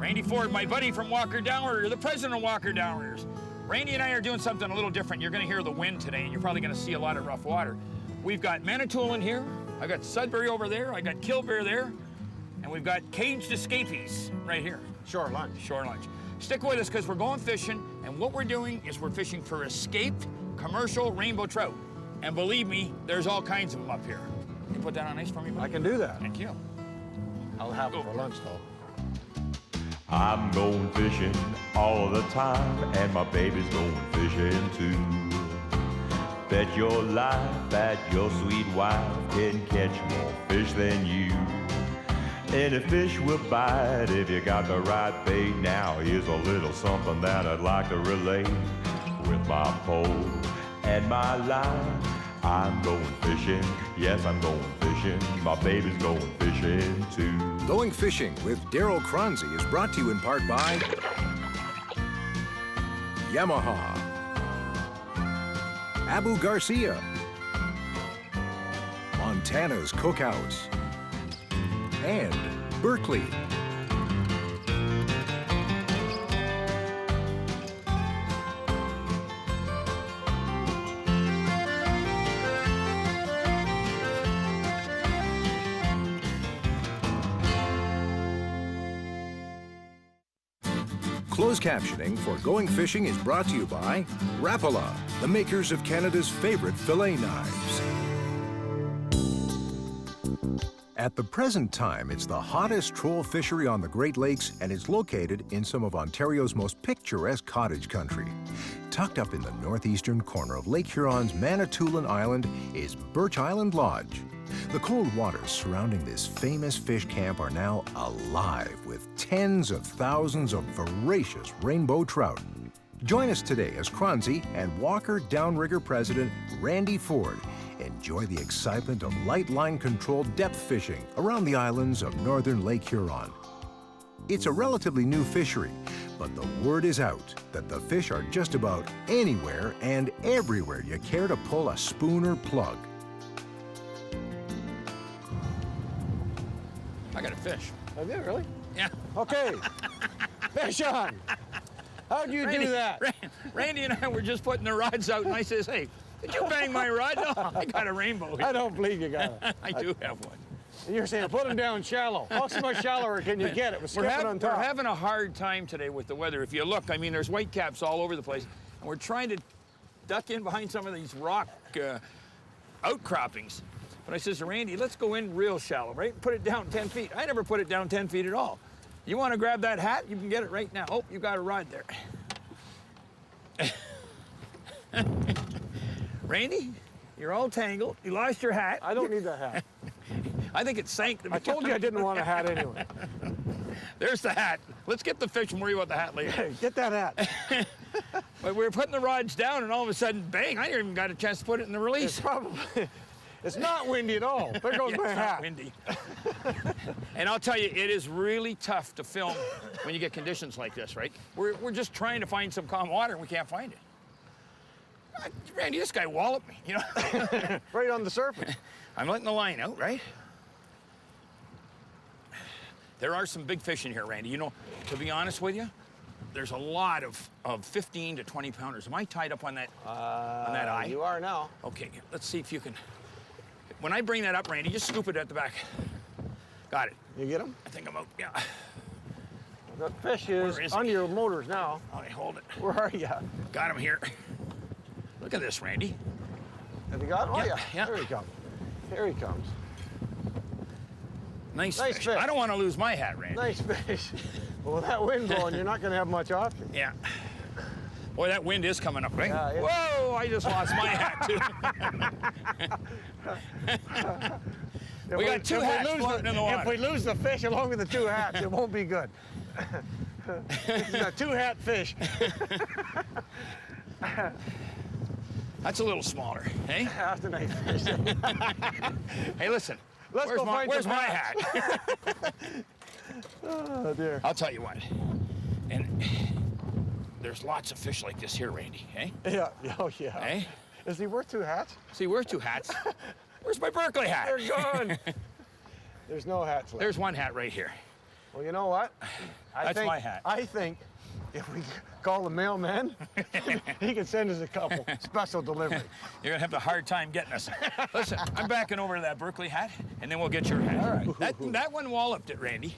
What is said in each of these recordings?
Randy Ford, my buddy from Walker Downrigger, the president of Walker Downriggers. Randy and I are doing something a little different. You're gonna hear the wind today, and you're probably gonna see a lot of rough water. We've got Manitoulin here, I got Sudbury over there, I got Killbear there, and we've got caged escapees right here. Shore lunch. Shore lunch. Stick with us, because we're going fishing, and what we're doing is we're fishing for escaped commercial rainbow trout. And believe me, there's all kinds of them up here. Can you put that on ice for me, buddy? I can do that. Thank you. I'll have it for lunch, though. I'm going fishing all the time, and my baby's going fishing too. Bet your life that your sweet wife can catch more fish than you. Any fish will bite if you got the right bait. Now here's a little something that I'd like to relate. With my pole and my line, I'm going fishing. Yes, I'm going fishing. My baby's going fishing too. Going Fishing with Darryl Choronzey is brought to you in part by Yamaha, Abu Garcia, Montana's Cookhouse, and Berkeley. Closed captioning for Going Fishing is brought to you by Rapala, the makers of Canada's favorite fillet knives. At the present time, it's the hottest troll fishery on the Great Lakes, and it's located in some of Ontario's most picturesque cottage country. Tucked up in the northeastern corner of Lake Huron's Manitoulin Island is Birch Island Lodge. The cold waters surrounding this famous fish camp are now alive with tens of thousands of voracious rainbow trout. Join us today as Choronzey and Walker Downrigger President Randy Ford enjoy the excitement of light line-controlled depth fishing around the islands of northern Lake Huron. It's a relatively new fishery, but the word is out that the fish are just about anywhere and everywhere you care to pull a spoon or plug. I got a fish. Have you really? Yeah. Okay. Fish on. How'd you do that? Randy and I were just putting the rods out, and I says, hey, did you bang my rod? No, I got a rainbow here. I don't believe you got it. I do have one. And you're saying put them down shallow. How much shallower can you get it? We're skipping on top. We're having a hard time today with the weather. If you look, I mean, there's whitecaps all over the place, and we're trying to duck in behind some of these rock outcroppings. But I says to Randy, let's go in real shallow, right? Put it down 10 feet. I never put it down 10 feet at all. You want to grab that hat? You can get it right now. Oh, you got a rod there. Randy, you're all tangled. You lost your hat. I don't need the hat. I think it sank. I told you I didn't want a hat anyway. There's the hat. Let's get the fish and worry about the hat later. Hey, get that hat. But we were putting the rods down, and all of a sudden, bang, I never even got a chance to put it in the release. It's not windy at all. There goes my hat. It's not windy. And I'll tell you, it is really tough to film when you get conditions like this, right? We're just trying to find some calm water, and we can't find it. Randy, this guy walloped me, you know? Right on the surface. I'm letting the line out, right? There are some big fish in here, Randy. You know, to be honest with you, there's a lot of 15 to 20 pounders. Am I tied up on that eye? You are now. Okay, let's see if you can. When I bring that up, Randy, just scoop it at the back. Got it. You get him? I think I'm out, yeah. The fish is under your motors now. All right, hold it. Where are you? Got him here. Look at this, Randy. Have you got him? Oh, Yeah. Here he comes. Here he comes. Nice fish. I don't want to lose my hat, Randy. Nice fish. Well, with that wind blowing, you're not going to have much option. Yeah. Boy, that wind is coming up, right? Yeah, Whoa, I just lost my hat, too. We got two hats floating in the water. If we lose the fish along with the two hats, it won't be good. This is a two-hat fish. That's a little smaller, hey? That's a nice fish. Hey, listen. Where's my hat? Oh, dear. I'll tell you what. And there's lots of fish like this here, Randy, eh? Yeah, oh yeah. Eh? Is he worth two hats? See, where's two hats? Where's my Berkeley hat? They're gone. There's no hats left. There's one hat right here. Well, you know what? That's my hat. I think if we call the mailman, he can send us a couple. Special delivery. You're gonna have a hard time getting us. Listen, I'm backing over to that Berkeley hat, and then we'll get your hat. All right. That one walloped it, Randy.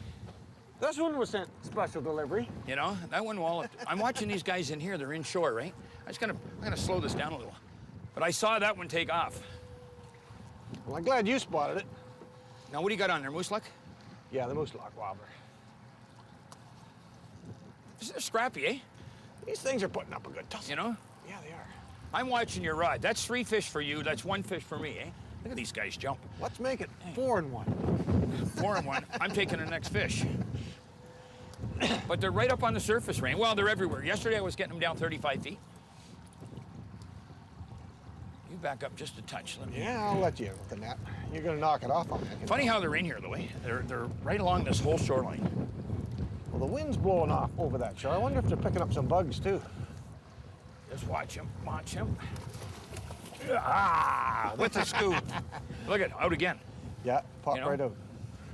This one was sent special delivery. You know, that one walloped it. I'm watching these guys in here. They're inshore, right? I'm gonna slow this down a little. But I saw that one take off. Well, I'm glad you spotted it. Now, what do you got on there, moose luck? Yeah, the moose lock wobbler. They're scrappy, eh? These things are putting up a good tussle. You know? Yeah, they are. I'm watching your rod. That's 3 fish for you. That's 1 fish for me, eh? Look at these guys jump. Let's make it 4 and 1. 4 and 1. I'm taking the next fish. But they're right up on the surface, Rain. Well, they're everywhere. Yesterday I was getting them down 35 feet. You back up just a touch. Let me... Yeah, I'll let you with the net. You're gonna knock it off on me. Funny how they're in here, though, eh? They're right along this whole shoreline. Well, the wind's blowing off over that shore. I wonder if they're picking up some bugs too. Just watch him. Watch him. Ah! With the scoop. Look at out again. Yeah, pop You know? right out.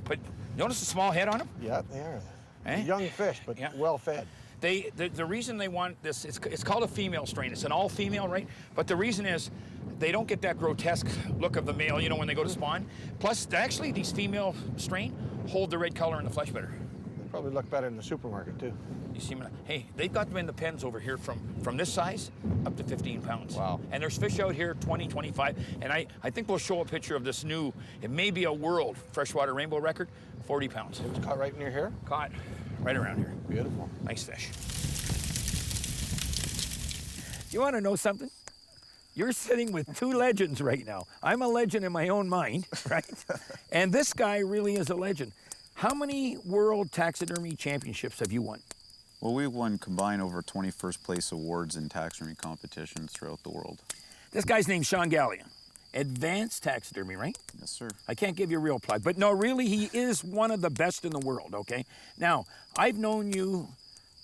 But notice the small head on him? Yeah, they are. Eh? Young fish, but Yeah. well fed. The reason they want this, it's called a female strain. It's an all-female, right? But the reason is they don't get that grotesque look of the male, you know, when they go to spawn. Plus, actually, these female strain hold the red color in the flesh better. They probably look better in the supermarket too. You see them? Hey, they've got them in the pens over here from this size up to 15 pounds. Wow. And there's fish out here 20, 25. And I think we'll show a picture of this new, it may be a world freshwater rainbow record, 40 pounds. It was caught right near here. Caught right around here. Beautiful. Nice fish. You want to know something? You're sitting with 2 legends right now. I'm a legend in my own mind, right? And this guy really is a legend. How many world taxidermy championships have you won? Well, we've won combined over 21st place awards in taxidermy competitions throughout the world. This guy's named Sean Gallion. Advanced taxidermy, right? Yes, sir. I can't give you a real plug, but no, really, he is one of the best in the world, okay? Now, I've known you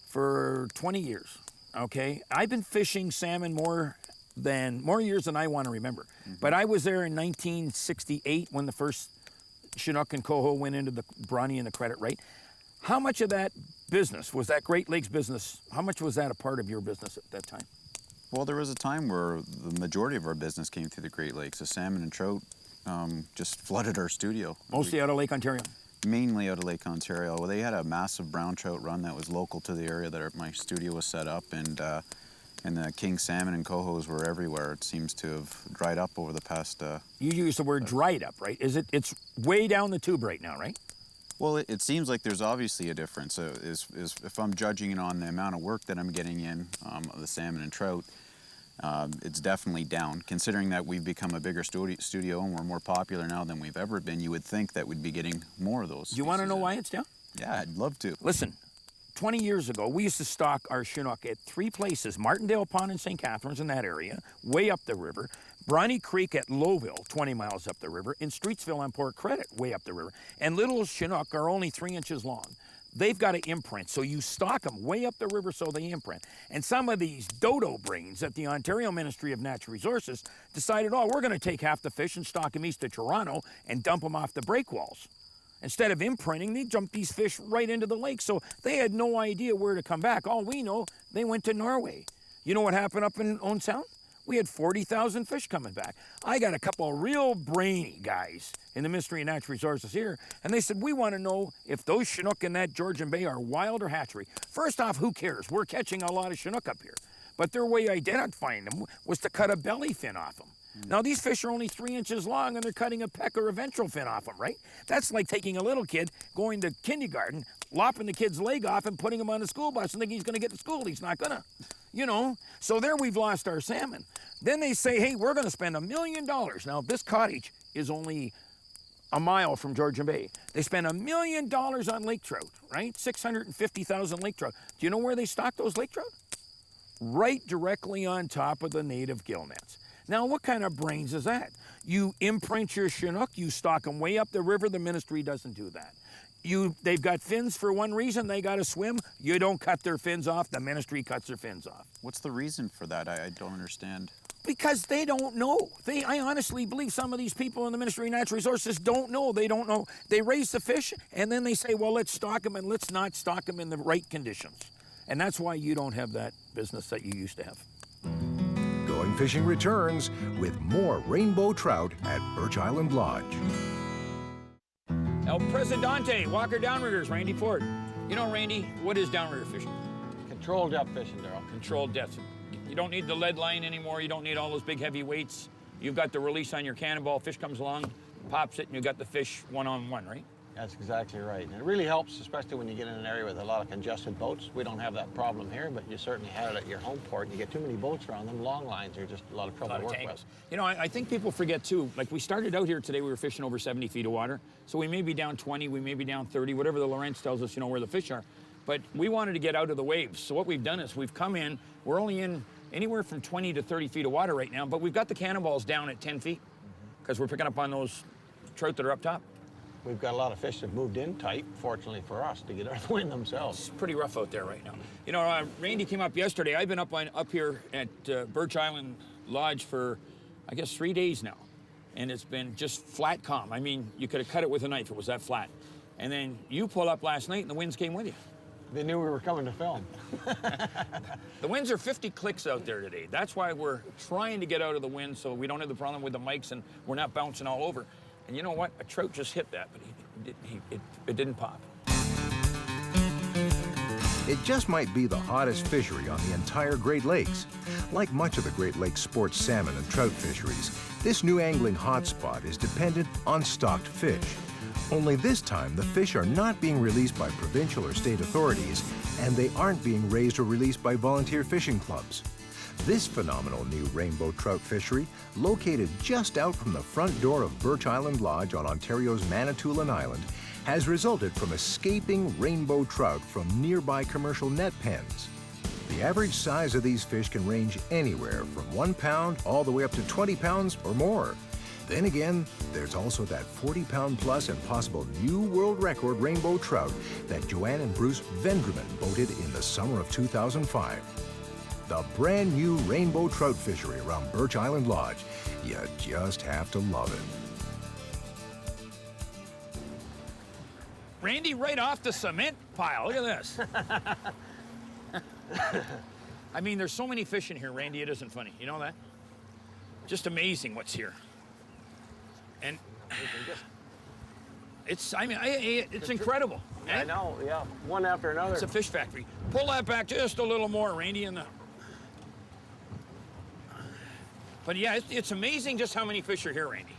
for 20 years, okay? I've been fishing salmon more years than I want to remember. But I was there in 1968 when the first Chinook and Coho went into the Bronny and the Credit, right? How much of that business, was that Great Lakes business, how much was that a part of your business at that time? Well, there was a time where the majority of our business came through the Great Lakes. The salmon and trout just flooded our studio. Mostly out of Lake Ontario? Mainly out of Lake Ontario. Well, they had a massive brown trout run that was local to the area that my studio was set up, and the king salmon and cohos were everywhere. It seems to have dried up over the past... You used the word dried up, right? It's way down the tube right now, right? Well, it seems like there's obviously a difference. If I'm judging it on the amount of work that I'm getting in of the salmon and trout, it's definitely down. Considering that we've become a bigger studio and we're more popular now than we've ever been, you would think that we'd be getting more of those. Do you want to know why it's down? Yeah, I'd love to. Listen, 20 years ago, we used to stock our Chinook at 3 places, Martindale Pond in St. Catharines in that area, way up the river, Bronny Creek at Lowville, 20 miles up the river, and Streetsville on Port Credit, way up the river. And little Chinook are only 3 inches long. They've got to imprint, so you stock them way up the river so they imprint. And some of these dodo brains at the Ontario Ministry of Natural Resources decided, oh, we're going to take half the fish and stock them east of Toronto and dump them off the breakwalls. Instead of imprinting, they jumped these fish right into the lake, so they had no idea where to come back. All we know, they went to Norway. You know what happened up in Owen Sound? We had 40,000 fish coming back. I got a couple of real brainy guys in the Ministry of Natural Resources here, and they said, we want to know if those Chinook in that Georgian Bay are wild or hatchery. First off, who cares? We're catching a lot of Chinook up here. But their way of identifying them was to cut a belly fin off them. Now, these fish are only 3 inches long, and they're cutting a peck or a ventral fin off them, right? That's like taking a little kid, going to kindergarten, lopping the kid's leg off and putting him on a school bus and thinking he's going to get to school. He's not going to, you know? So there we've lost our salmon. Then they say, hey, we're going to spend $1 million. Now, this cottage is only a mile from Georgian Bay. They spend $1 million on lake trout, right? 650,000 lake trout. Do you know where they stock those lake trout? Right directly on top of the native gill nets. Now, what kind of brains is that? You imprint your Chinook, you stock them way up the river. The ministry doesn't do that. They've got fins for one reason, they got to swim. You don't cut their fins off, the ministry cuts their fins off. What's the reason for that? I don't understand. Because they don't know. I honestly believe some of these people in the Ministry of Natural Resources don't know. They don't know. They raise the fish, and then they say, well, let's stock them, and let's not stock them in the right conditions. And that's why you don't have that business that you used to have. Going Fishing returns with more rainbow trout at Birch Island Lodge. El Presidente, Walker Downriggers, Randy Ford. You know, Randy, what is downrigger fishing? Controlled depth fishing, Darryl. Controlled depth. You don't need the lead line anymore. You don't need all those big heavy weights. You've got the release on your cannonball. Fish comes along, pops it, and you got the fish one-on-one, right? That's exactly right. And it really helps, especially when you get in an area with a lot of congested boats. We don't have that problem here, but you certainly have it at your home port. You get too many boats around them, long lines are just a lot of trouble to work with. You know, I think people forget too, like we started out here today, we were fishing over 70 feet of water. So we may be down 20, we may be down 30, whatever the Lorentz tells us, you know, where the fish are. But we wanted to get out of the waves. So what we've done is we've come in, we're only in anywhere from 20 to 30 feet of water right now, but we've got the cannonballs down at 10 feet because we're picking up on those trout that are up top. We've got a lot of fish that moved in tight, fortunately for us, to get out of the wind themselves. It's pretty rough out there right now. You know, Randy came up yesterday. I've been up here at Birch Island Lodge for, I guess, 3 days now. And it's been just flat calm. I mean, you could have cut it with a knife. It was that flat. And then you pull up last night and the winds came with you. They knew we were coming to film. The winds are 50 clicks out there today. That's why we're trying to get out of the wind so we don't have the problem with the mics and we're not bouncing all over. And you know what? A trout just hit that, but it didn't pop. It just might be the hottest fishery on the entire Great Lakes. Like much of the Great Lakes sports salmon and trout fisheries, this new angling hotspot is dependent on stocked fish. Only this time, the fish are not being released by provincial or state authorities, and they aren't being raised or released by volunteer fishing clubs. This phenomenal new rainbow trout fishery, located just out from the front door of Birch Island Lodge on Ontario's Manitoulin Island, has resulted from escaping rainbow trout from nearby commercial net pens. The average size of these fish can range anywhere from 1 pound all the way up to 20 pounds or more. Then again, there's also that 40-pound plus and possible new world record rainbow trout that Joanne and Bruce Vendramin boated in the summer of 2005. The brand new rainbow trout fishery around Birch Island Lodge. You just have to love it. Randy, right off the cement pile. Look at this. I mean, there's so many fish in here, Randy, it isn't funny. You know that? Just amazing what's here. And it's incredible. I know, yeah. One after another. It's a fish factory. Pull that back just a little more, Randy. But yeah, it's amazing just how many fish are here, Randy.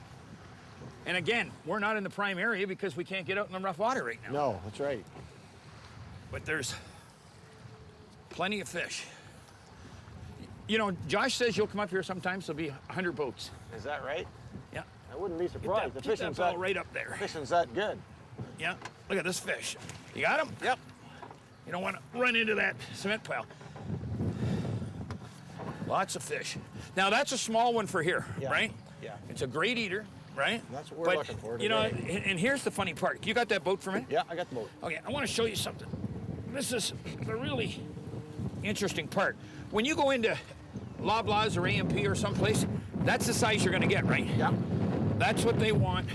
And again, we're not in the prime area because we can't get out in the rough water right now. No, that's right. But there's plenty of fish. You know, Josh says you'll come up here sometimes, there'll be 100 boats. Is that right? Yeah. I wouldn't be surprised. The Keep that ball right up there. Fishing's that good. Yeah, look at this fish. You got him? Yep. You don't want to run into that cement pile. Lots of fish. Now that's a small one for here, Yeah. right? Yeah. It's a great eater, right? That's what we're looking for today. You know, and here's the funny part. You got that boat for me? Yeah, I got the boat. Okay, I want to show you something. This is the really interesting part. When you go into Loblaws or AMP or someplace, that's the size you're going to get, right? Yeah. That's what they want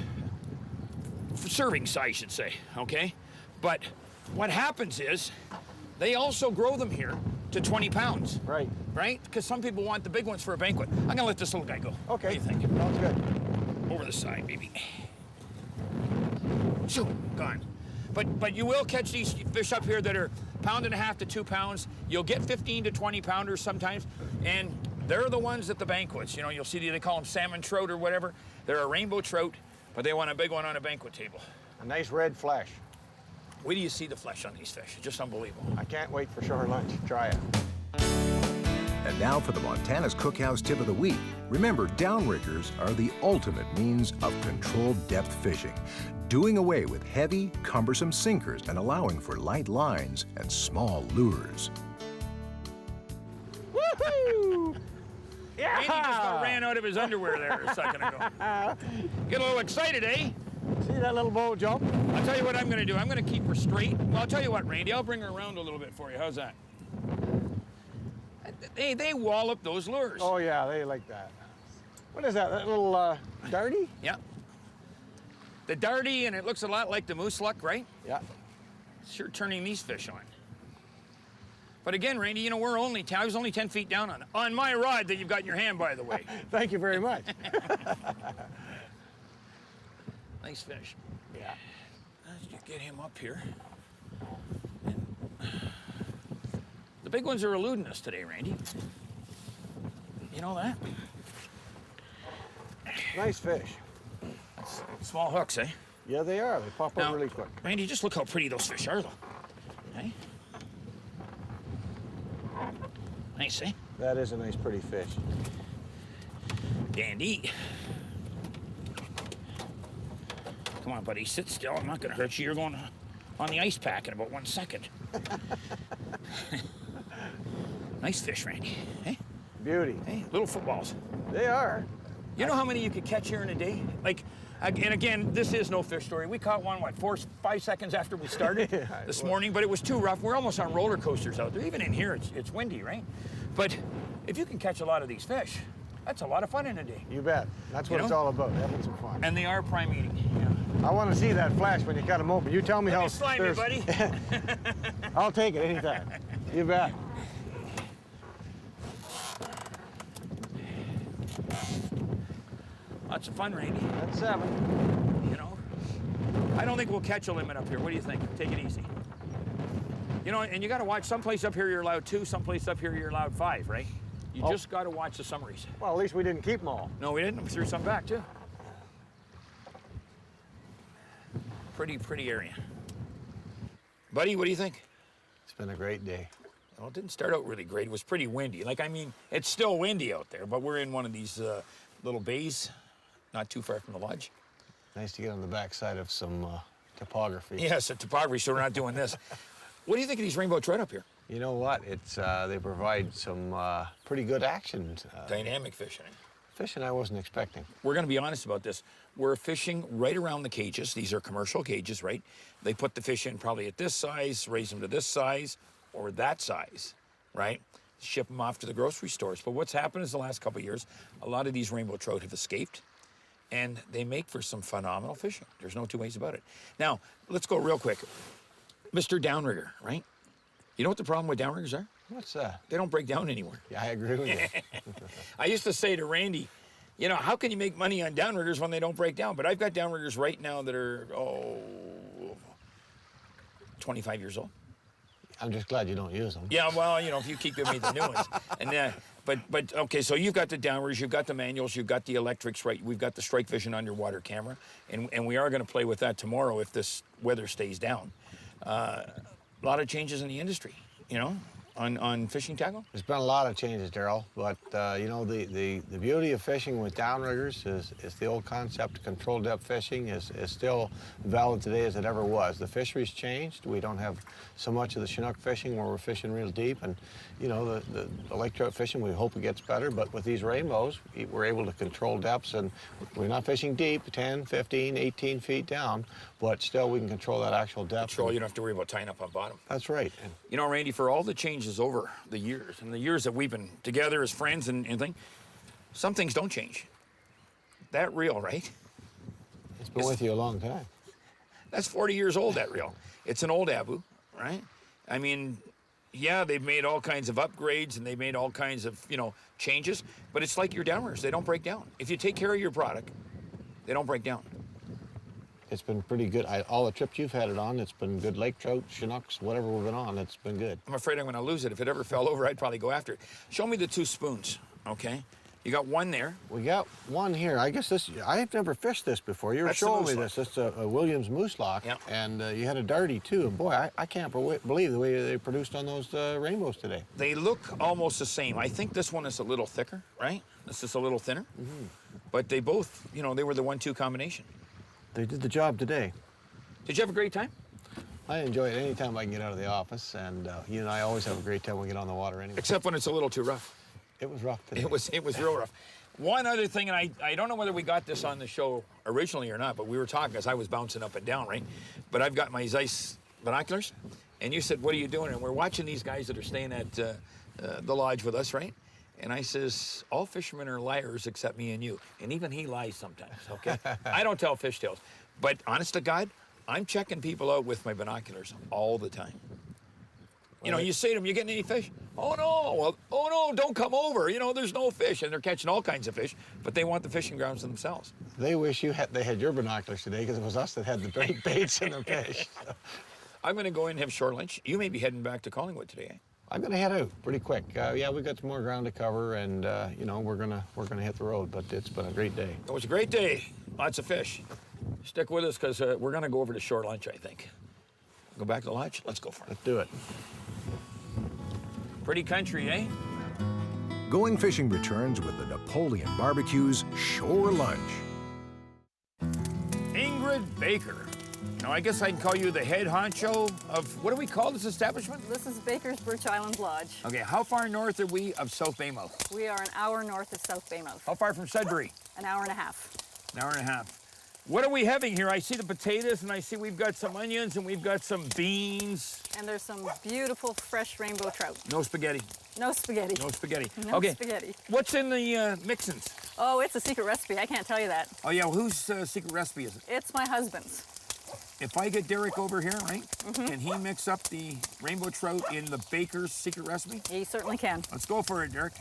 for serving size, I should say, okay? But what happens is they also grow them here to 20 pounds. Right. Right? Because some people want the big ones for a banquet. I'm going to let this little guy go. Okay. What do you think? Sounds good. Over the side, baby. Shoo, gone. But you will catch these fish up here that are 1.5 pounds to 2 pounds. You'll get 15 to 20 pounders sometimes, and they're the ones at the banquets. You know, you'll see they call them salmon trout or whatever. They're a rainbow trout, but they want a big one on a banquet table. A nice red flesh. Wait till you see the flesh on these fish. It's just unbelievable. I can't wait for shore lunch. Try it. And now for the Montana's Cookhouse Tip of the Week. Remember, downriggers are the ultimate means of controlled depth fishing, doing away with heavy, cumbersome sinkers and allowing for light lines and small lures. Woohoo! Yeah! Randy just about ran out of his underwear there a second ago. Get a little excited, eh? See that little boat jump? I'll tell you what I'm going to do. I'm going to keep her straight. Well, I'll tell you what, Randy. I'll bring her around a little bit for you. How's that? They wallop those lures. Oh yeah, they like that. What is that? That little darty? Yeah. The darty, and it looks a lot like the moose luck, right? Yeah. Sure turning these fish on. But again, Randy, you know, I was only 10 feet down on my rod that you've got in your hand, by the way. Thank you very much. Nice fish. Yeah. Let's just get him up here. The big ones are eluding us today, Randy. You know that? Nice fish. Small hooks, eh? Yeah, they are. They pop up really quick. Randy, just look how pretty those fish are, though. Hey? Nice, eh? That is a nice, pretty fish. Dandy. Come on, buddy, sit still. I'm not gonna hurt you. You're going on the ice pack in about 1 second. Nice fish, Randy. Hey? Beauty. Hey, little footballs. They are. You know how many you could catch here in a day? Like, and again, this is no fish story. We caught one, what, 5 seconds after we started this morning, but it was too rough. We're almost on roller coasters out there. Even in here, it's windy, right? But if you can catch a lot of these fish, that's a lot of fun in a day. You bet. That's what it's all about, having some fun. And they are prime eating. Yeah. I want to see that flash when you cut them open. You tell me how. Slide me, buddy. I'll take it anytime. You bet. Lots of fun, Randy. That's 7. You know, I don't think we'll catch a limit up here. What do you think? Take it easy. You know, and you got to watch. Someplace up here you're allowed 2. Someplace up here you're allowed 5, right? You just got to watch the summaries. Well, at least we didn't keep them all. No, we didn't. We threw some back too. Pretty area. Buddy, what do you think? It's been a great day. Well, it didn't start out really great. It was pretty windy. Like, I mean, it's still windy out there, but we're in one of these little bays, not too far from the lodge. Nice to get on the backside of some topography. Yes, a topography, so we're not doing this. What do you think of these rainbow trout up here? You know what? It's they provide some pretty good action. Dynamic fishing. Fishing I wasn't expecting. We're going to be honest about this. We're fishing right around the cages. These are commercial cages, right? They put the fish in probably at this size, raise them to this size, or that size, right? Ship them off to the grocery stores. But what's happened is the last couple of years, a lot of these rainbow trout have escaped, and they make for some phenomenal fishing. There's no two ways about it. Now, let's go real quick. Mr. Downrigger, right? You know what the problem with downriggers are? What's that? They don't break down anymore. Yeah, I agree with you. I used to say to Randy, you know, how can you make money on downriggers when they don't break down? But I've got downriggers right now that are, 25 years old. I'm just glad you don't use them. Yeah, well, you know, if you keep giving me the new ones. And but okay, so you've got the downriggers, you've got the manuals, you've got the electrics, right? We've got the Strike Vision underwater camera, and we are going to play with that tomorrow if this weather stays down. A lot of changes in the industry, you know, on fishing tackle. There's been a lot of changes, Darryl, but you know, the beauty of fishing with downriggers is the old concept of controlled depth fishing is still valid today as it ever was. The fisheries changed. We don't have so much of the Chinook fishing where we're fishing real deep, and you know, the lake trout fishing, we hope it gets better, but with these rainbows, we're able to control depths, and we're not fishing deep, 10, 15, 18 feet down, but still we can control that actual depth. Control, you don't have to worry about tying up on bottom. That's right. You know, Randy, for all the changes over the years, and the years that we've been together as friends and things, some things don't change. That reel, right? It's been with you a long time. That's 40 years old, that reel. It's an old Abu, right? I mean, yeah, they've made all kinds of upgrades and they made all kinds of, you know, changes, but it's like your downriggers. They don't break down. If you take care of your product, they don't break down. It's been pretty good. All the trips you've had it on, it's been good. Lake trout, Chinooks, whatever we've been on, it's been good. I'm afraid I'm going to lose it. If it ever fell over, I'd probably go after it. Show me the 2 spoons, okay? You got one there. We got one here. I guess this, I've never fished this before. You were showing me this. It's a Williams moose lock. Yep. And you had a darty too. And boy, I can't believe the way they produced on those rainbows today. They look almost the same. I think this one is a little thicker, right? This is a little thinner. Mm-hmm. But they both, you know, they were the 1-2 combination. They did the job today. Did you have a great time? I enjoy it anytime I can get out of the office, and you and I always have a great time when we get on the water anyway. Except when it's a little too rough. It was rough today. It was real rough. One other thing, and I don't know whether we got this on the show originally or not, but we were talking as I was bouncing up and down, right? But I've got my Zeiss binoculars, And you said, what are you doing? And we're watching these guys that are staying at the lodge with us, right? And I says, all fishermen are liars except me and you. And even he lies sometimes, okay? I don't tell fish tales. But honest to God, I'm checking people out with my binoculars all the time. You know, you say to them, you getting any fish? Oh no, well, oh no, don't come over. You know, there's no fish. And they're catching all kinds of fish, but they want the fishing grounds themselves. They wish they had your binoculars today because it was us that had the baits and the fish. I'm gonna go in and have shore lunch. You may be heading back to Collingwood today, eh? I'm gonna head out pretty quick. Yeah, we've got some more ground to cover, and you know, we're gonna hit the road. But it's been a great day. It was a great day. Lots of fish. Stick with us because we're gonna go over to shore lunch, I think. Go back to the lodge. Let's go for it. Let's do it. Pretty country, eh? Going fishing returns with the Napoleon Barbecue's Shore Lunch. Ingrid Baker. Now, I guess I'd call you the head honcho of, what do we call this establishment? This is Baker's Birch Island Lodge. Okay, how far north are we of South Baymouth? We are an hour north of South Baymouth. How far from Sudbury? An hour and a half. An hour and a half. What are we having here? I see the potatoes, and I see we've got some onions, and we've got some beans. And there's some beautiful fresh rainbow trout. No spaghetti. No spaghetti. No spaghetti. No Okay. spaghetti. What's in the mixins? Oh, it's a secret recipe. I can't tell you that. Oh, yeah, well, whose secret recipe is it? It's my husband's. If I get Derek over here, right, can he mix up the rainbow trout in the baker's secret recipe? He certainly can. Let's go for it, Derek.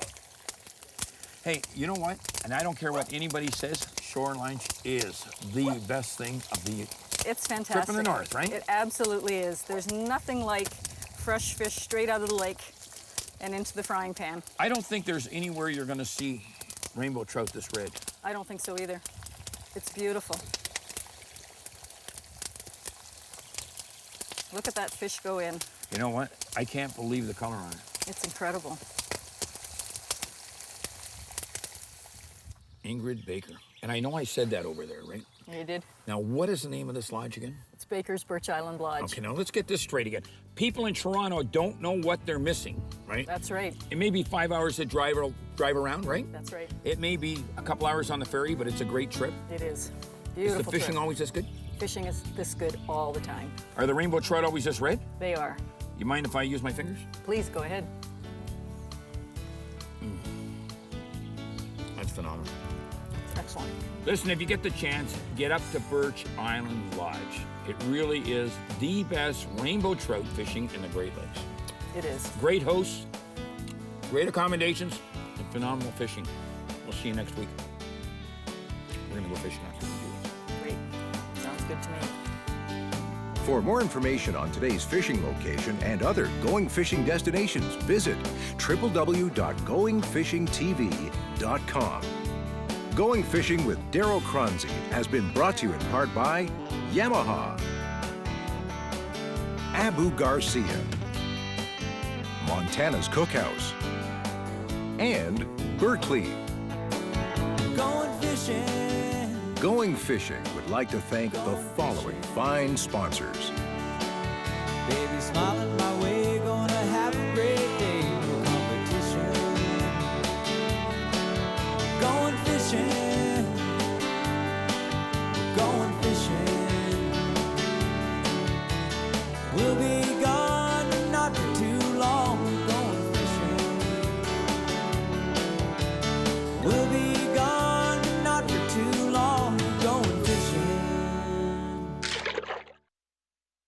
Hey, you know what? And I don't care what anybody says, shore lunch is the best thing of the It's fantastic. trip in the north, right? It absolutely is. There's nothing like fresh fish straight out of the lake and into the frying pan. I don't think there's anywhere you're going to see rainbow trout this red. I don't think so either. It's beautiful. Look at that fish go in. You know what? I can't believe the color on it. It's incredible. Ingrid Baker. And I know I said that over there, right? You did. Now, what is the name of this lodge again? It's Baker's Birch Island Lodge. Okay, now let's get this straight again. People in Toronto don't know what they're missing, right? That's right. It may be 5 hours to drive around, right? That's right. It may be a couple hours on the ferry, but it's a great trip. It is. Is Beautiful the fishing trip. always this good? Fishing is this good all the time. Are the rainbow trout always this red? They are. You mind if I use my fingers? Please go ahead. That's phenomenal. Excellent. Listen, if you get the chance, get up to Birch Island Lodge. It really is the best rainbow trout fishing in the Great Lakes. It is. Great hosts, great accommodations, and phenomenal fishing. We'll see you next week. We're gonna go fishing after we do this. Great. Sounds good to me. For more information on today's fishing location and other going fishing destinations, visit www.goingfishingtv.com. Going Fishing with Darryl Choronzey has been brought to you in part by Yamaha, Abu Garcia, Montana's Cookhouse, and Berkeley. Going fishing. Going Fishing would like to thank the following fine sponsors: Baby smiling my way.